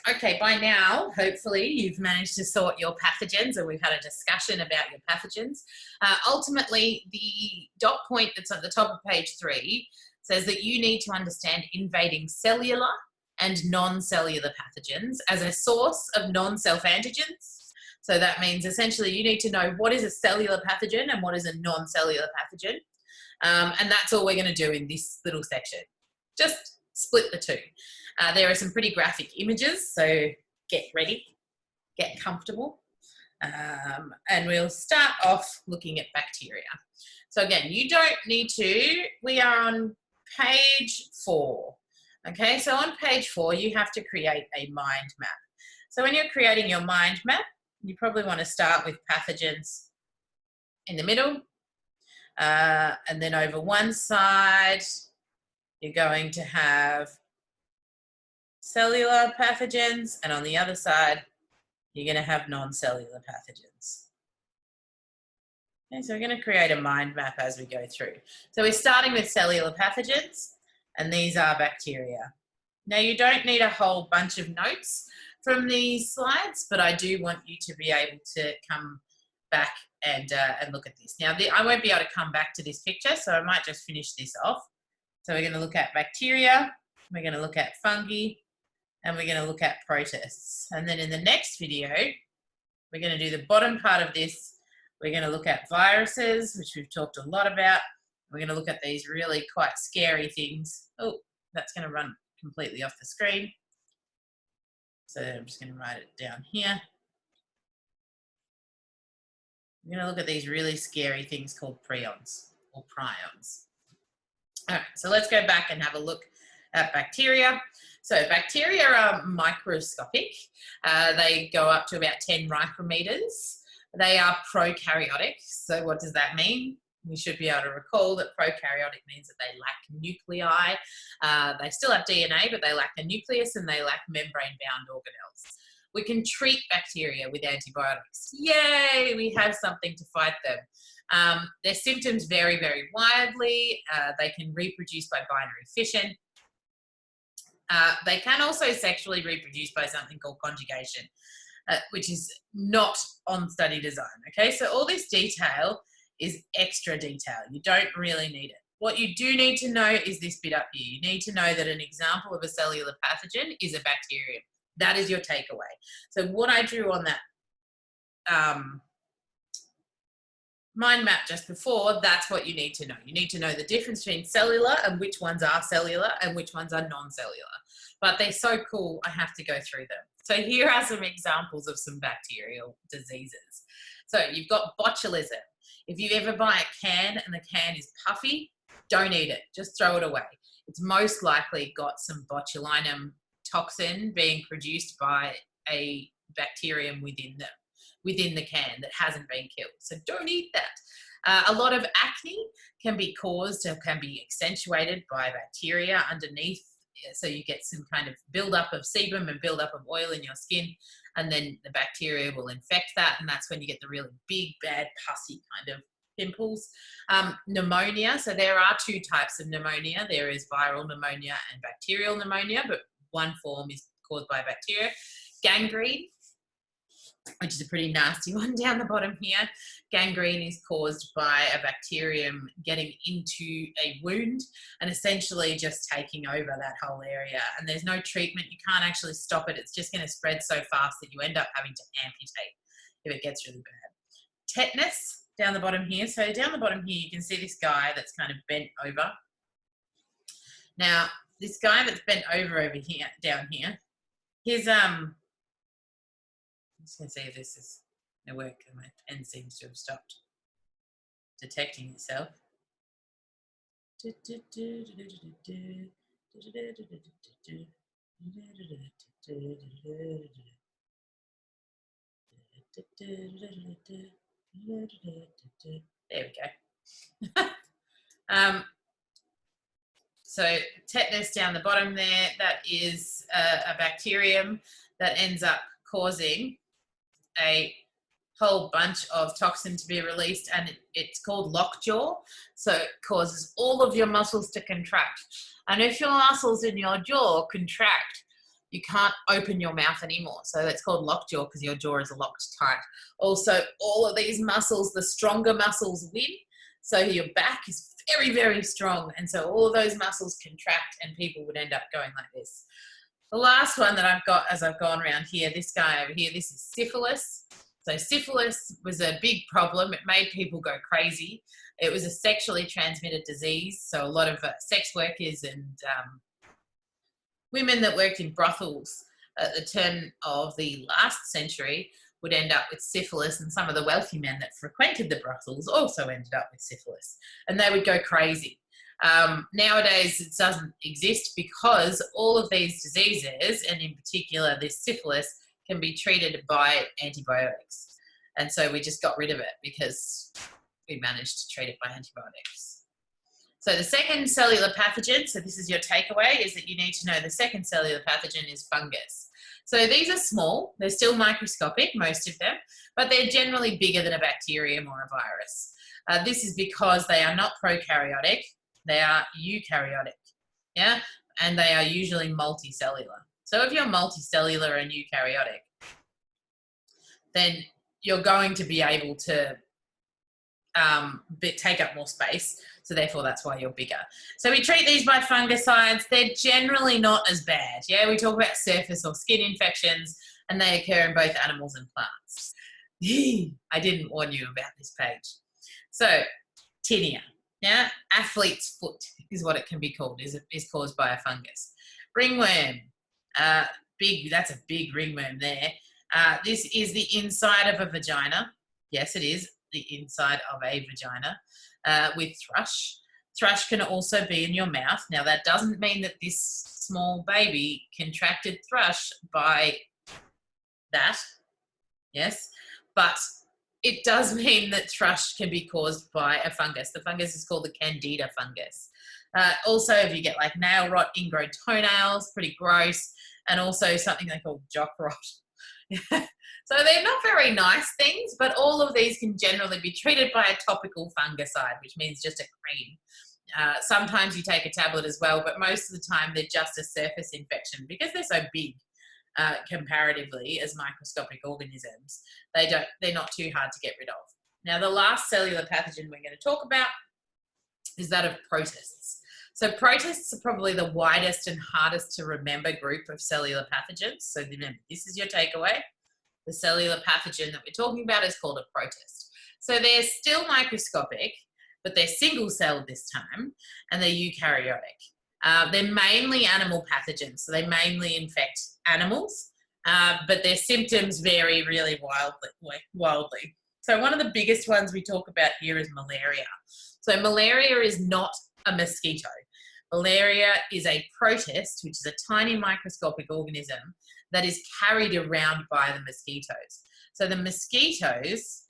Okay, by now, hopefully you've managed to sort your pathogens and we've had a discussion about your pathogens. Ultimately, the dot point that's at the top of page 3 says that you need to understand invading cellular and non-cellular pathogens as a source of non-self-antigens. So that means essentially you need to know what is a cellular pathogen and what is a non-cellular pathogen. And that's all we're going to do in this little section. Just split the two. There are some pretty graphic images, so get ready, get comfortable. And we'll start off looking at bacteria. So again, you don't need to, we are on page 4. Okay, so on page 4, you have to create a mind map. So when you're creating your mind map, you probably want to start with pathogens in the middle. And then over one side, you're going to have cellular pathogens, and on the other side, you're going to have non-cellular pathogens. Okay, so we're going to create a mind map as we go through. So we're starting with cellular pathogens, and these are bacteria. Now, you don't need a whole bunch of notes from these slides, but I do want you to be able to come back and look at this. Now, I won't be able to come back to this picture, so I might just finish this off. So we're going to look at bacteria, we're going to look at fungi, and we're going to look at protists. And then in the next video, we're going to do the bottom part of this. We're going to look at viruses, which we've talked a lot about. We're going to look at these really quite scary things. Oh, that's going to run completely off the screen. So I'm just going to write it down here. We're going to look at these really scary things called prions or prions. All right, so let's go back and have a look at bacteria. So bacteria are microscopic. They go up to about 10 micrometers. They are prokaryotic. So what does that mean? We should be able to recall that prokaryotic means that they lack nuclei. They still have DNA, but they lack a nucleus and they lack membrane-bound organelles. We can treat bacteria with antibiotics. Yay, we have something to fight them. Their symptoms vary very widely. They can reproduce by binary fission. They can also sexually reproduce by something called conjugation, which is not on study design. Okay, so all this detail is extra detail. You don't really need it. What you do need to know is this bit up here. You need to know that an example of a cellular pathogen is a bacterium. That is your takeaway. So what I drew on that mind map just before, that's what you need to know. You need to know the difference between cellular and which ones are cellular and which ones are non-cellular. But they're so cool, I have to go through them. So here are some examples of some bacterial diseases. So you've got botulism. If you ever buy a can and the can is puffy, don't eat it, just throw it away. It's most likely got some botulinum toxin being produced by a bacterium within the can that hasn't been killed. So don't eat that. A lot of acne can be caused or can be accentuated by bacteria underneath. So you get some kind of buildup of sebum and buildup of oil in your skin, and then the bacteria will infect that, and that's when you get the really big, bad, pussy kind of pimples. Pneumonia. So there are 2 types of pneumonia. There is viral pneumonia and bacterial pneumonia, but one form is caused by bacteria. Gangrene, which is a pretty nasty one down the bottom here. Gangrene is caused by a bacterium getting into a wound and essentially just taking over that whole area. And there's no treatment. You can't actually stop it. It's just going to spread so fast that you end up having to amputate if it gets really bad. Tetanus down the bottom here. So down the bottom here, you can see this guy that's kind of bent over. Now, this guy that's bent over here, down here, his I'm just going to see if this is going to work. My pen seems to have stopped detecting itself. There we go. So tetanus down the bottom there, that is a bacterium that ends up causing a whole bunch of toxin to be released, and it's called lockjaw. So it causes all of your muscles to contract. And if your muscles in your jaw contract, You can't open your mouth anymore. So that's called lockjaw because your jaw is locked tight. Also, all of these muscles, the stronger muscles win. So your back is very, very strong. And so all of those muscles contract and people would end up going like this. The last one that I've got as I've gone around here, this guy over here, this is syphilis. So syphilis was a big problem. It made people go crazy. It was a sexually transmitted disease. So a lot of sex workers and women that worked in brothels at the turn of the last century would end up with syphilis, and some of the wealthy men that frequented the brothels also ended up with syphilis, and they would go crazy. Nowadays, it doesn't exist because all of these diseases, and in particular this syphilis, can be treated by antibiotics. And so we just got rid of it because we managed to treat it by antibiotics. So the second cellular pathogen, so this is your takeaway, is that you need to know the second cellular pathogen is fungus. So these are small, they're still microscopic, most of them, but they're generally bigger than a bacterium or a virus. This is because they are not prokaryotic, they are eukaryotic, yeah? And they are usually multicellular. So if you're multicellular and eukaryotic, then you're going to be able to take up more space. So therefore, that's why you're bigger. So we treat these by fungicides. They're generally not as bad. Yeah, we talk about surface or skin infections, and they occur in both animals and plants. I didn't warn you about this page. So tinea, yeah, athlete's foot is what it can be called, is caused by a fungus. Ringworm, that's a big ringworm there. This is the inside of a vagina. Yes, it is the inside of a vagina with thrush. Thrush can also be in your mouth. Now, that doesn't mean that this small baby contracted thrush by that, yes, but it does mean that thrush can be caused by a fungus. The fungus is called the Candida fungus. Also, if you get like nail rot, ingrown toenails, pretty gross, and also something they call jock rot. So they're not very nice things, but all of these can generally be treated by a topical fungicide, which means just a cream. Sometimes you take a tablet as well, but most of the time they're just a surface infection because they're so big comparatively as microscopic organisms. They're not too hard to get rid of. Now, the last cellular pathogen we're going to talk about is that of protists. So protists are probably the widest and hardest to remember group of cellular pathogens. So remember, this is your takeaway. The cellular pathogen that we're talking about is called a protist. So they're still microscopic, but they're single-celled this time, and they're eukaryotic. They're mainly animal pathogens, so they mainly infect animals, but their symptoms vary really wildly. So one of the biggest ones we talk about here is malaria. So malaria is not a mosquito. Malaria is a protist, which is a tiny microscopic organism that is carried around by the mosquitoes. So the mosquitoes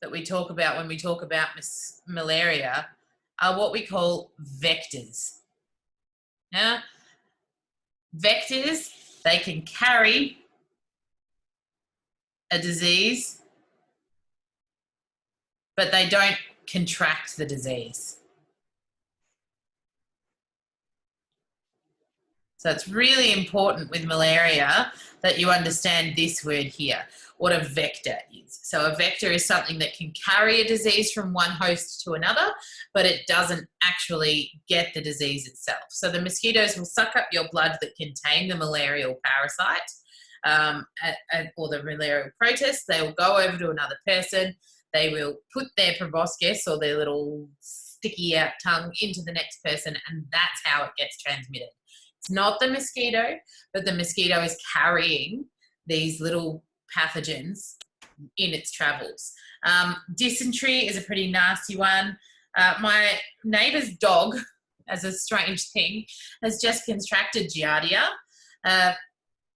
that we talk about when we talk about malaria are what we call vectors. Now, vectors, they can carry a disease, but they don't contract the disease. So it's really important with malaria that you understand this word here, what a vector is. So a vector is something that can carry a disease from one host to another, but it doesn't actually get the disease itself. So the mosquitoes will suck up your blood that contain the malarial parasite or the malarial protist. They will go over to another person. They will put their proboscis or their little sticky out tongue into the next person, and that's how it gets transmitted. It's not the mosquito, but the mosquito is carrying these little pathogens in its travels. Dysentery is a pretty nasty one. My neighbour's dog, as a strange thing, has just contracted Giardia.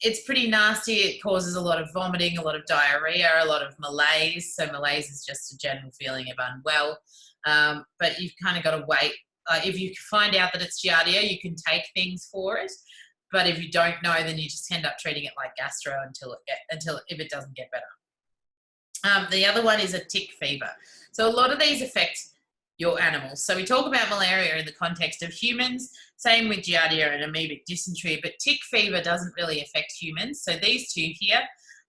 It's pretty nasty. It causes a lot of vomiting, a lot of diarrhea, a lot of malaise. So malaise is just a general feeling of unwell. But you've kind of got to wait. If you find out that it's Giardia, you can take things for it. But if you don't know, then you just end up treating it like gastro if it doesn't get better. The other one is a tick fever. So a lot of these affect your animals. So we talk about malaria in the context of humans, same with Giardia and amoebic dysentery, but tick fever doesn't really affect humans. So these two here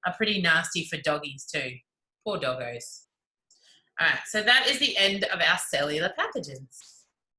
are pretty nasty for doggies too. Poor doggos. All right, so that is the end of our cellular pathogens.